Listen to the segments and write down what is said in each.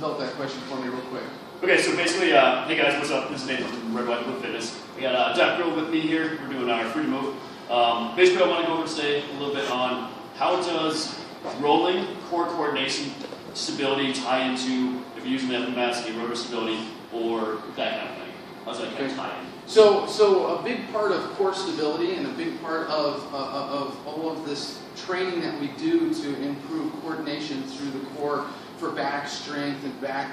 develop that question for me real quick. Okay, so basically, hey guys, what's up? This is Nathan from Red, White, Blue Fitness. We got Jeff Grove with me here. We're doing our free move. Basically, I want to go over today a little bit on how does rolling, core coordination, stability tie into if you're using the capacity, rotor stability, or that kind of thing. How's that kind of tie in? So a big part of core stability and a big part of all of this training that we do to improve coordination through the core for back strength and back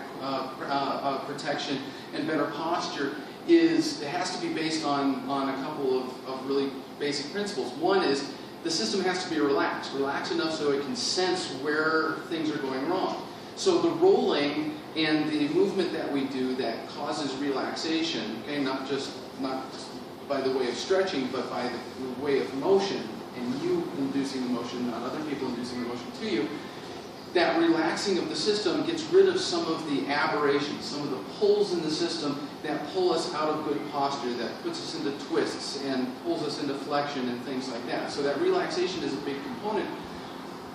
protection and better posture it has to be based on a couple of really basic principles. One is the system has to be relaxed enough so it can sense where things are going wrong. So the rolling and the movement that we do that causes relaxation, okay, not by the way of stretching, but by the way of motion, and you inducing the motion, not other people inducing the motion to you, that relaxing of the system gets rid of some of the aberrations, some of the pulls in the system that pull us out of good posture, that puts us into twists and pulls us into flexion and things like that. So that relaxation is a big component.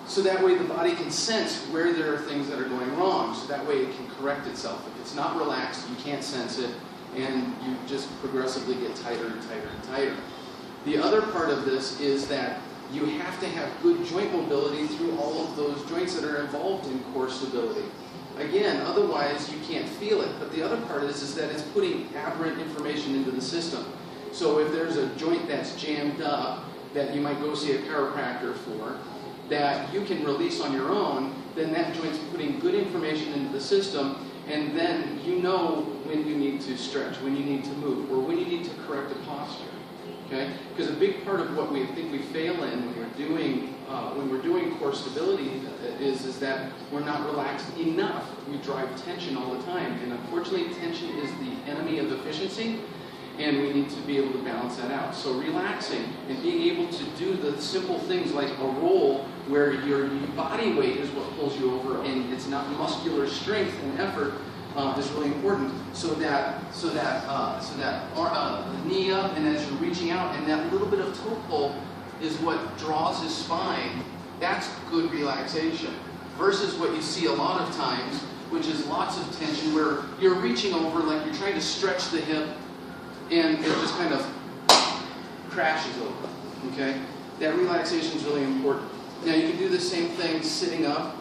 So that way the body can sense where there are things that are going wrong. So that way it can correct itself. If it's not relaxed, you can't sense it, and you just progressively get tighter and tighter and tighter. The other part of this is that you have to have good joint mobility through all of those joints that are involved in core stability. Again, otherwise you can't feel it. But the other part is that it's putting aberrant information into the system. So if there's a joint that's jammed up that you might go see a chiropractor for, that you can release on your own, then that joint's putting good information into the system, and then you know when you need to stretch, when you need to move, or when you need to correct a posture. Okay? Because a big part of what we think we fail in when we're doing core stability is that we're not relaxed enough. We drive tension all the time, and unfortunately tension is the enemy of efficiency, and we need to be able to balance that out. So relaxing and being able to do the simple things like a roll where your body weight is what pulls you over and it's not muscular strength and effort is really important. So that knee up, and as you're reaching out, and that little bit of toe pull is what draws his spine. That's good relaxation. Versus what you see a lot of times, which is lots of tension where you're reaching over like you're trying to stretch the hip, and it just kind of crashes over, okay? That relaxation is really important. Now you can do the same thing sitting up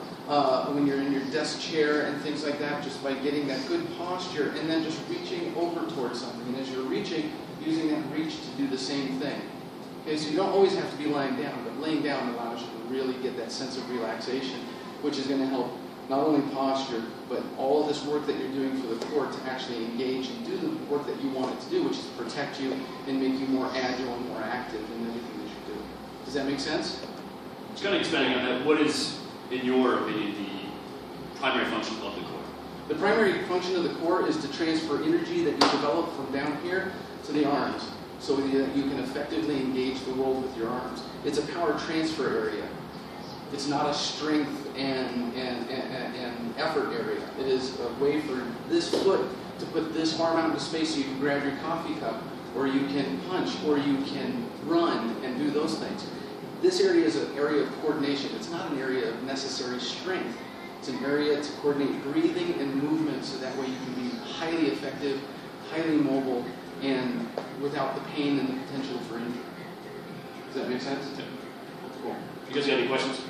when you're in your desk chair and things like that, just by getting that good posture and then just reaching over towards something. And as you're reaching, using that reach to do the same thing. Okay, so you don't always have to be lying down, but laying down allows you to really get that sense of relaxation, which is going to help not only posture, but all of this work that you're doing for the core to actually engage and do the work that you want it to do, which is protect you and make you more agile and more active in everything that you do. Does that make sense? Just kind of expanding on that, what is, in your opinion, the primary function of the core? The primary function of the core is to transfer energy that you develop from down here to the arms, so that you can effectively engage the world with your arms. It's a power transfer area. It's not a strength and effort area. It is a way for this foot to put this arm out into space so you can grab your coffee cup, or you can punch, or you can run and do those things. This area is an area of coordination. It's not an area of necessary strength. It's an area to coordinate breathing and movement so that way you can be highly effective, highly mobile, and without the pain and the potential for injury. Does that make sense? Yeah. Cool. You guys got any questions?